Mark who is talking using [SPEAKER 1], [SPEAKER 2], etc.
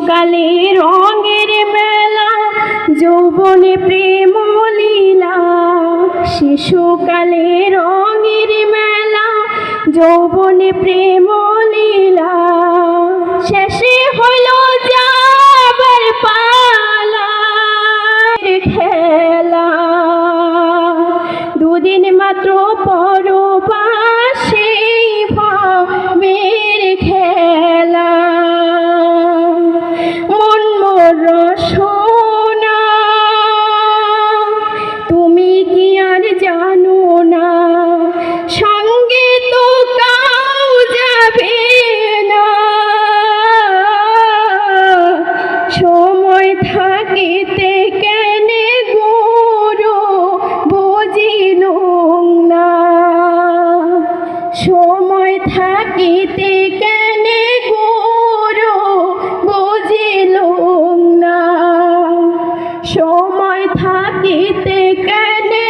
[SPEAKER 1] শিশুকালে রঙের মেলা যৌবনে প্রেম লীলা। শিশুকালে রঙের মেলা যৌবনে প্রেম লীলা। শেষে হলো যাবার পালা খেলা। দুদিন মাত্র পরবাসে ভাবের খেলা। মন মোর সোনা তুমি কি আর জানো না, সঙ্গে তো কাউ যাবে না। সময় থাকিতে কেনে গুরু বুঝিল না। সময় থাকিতে কেনে গুরু বুঝিল না। সময় থাকিতে কেনে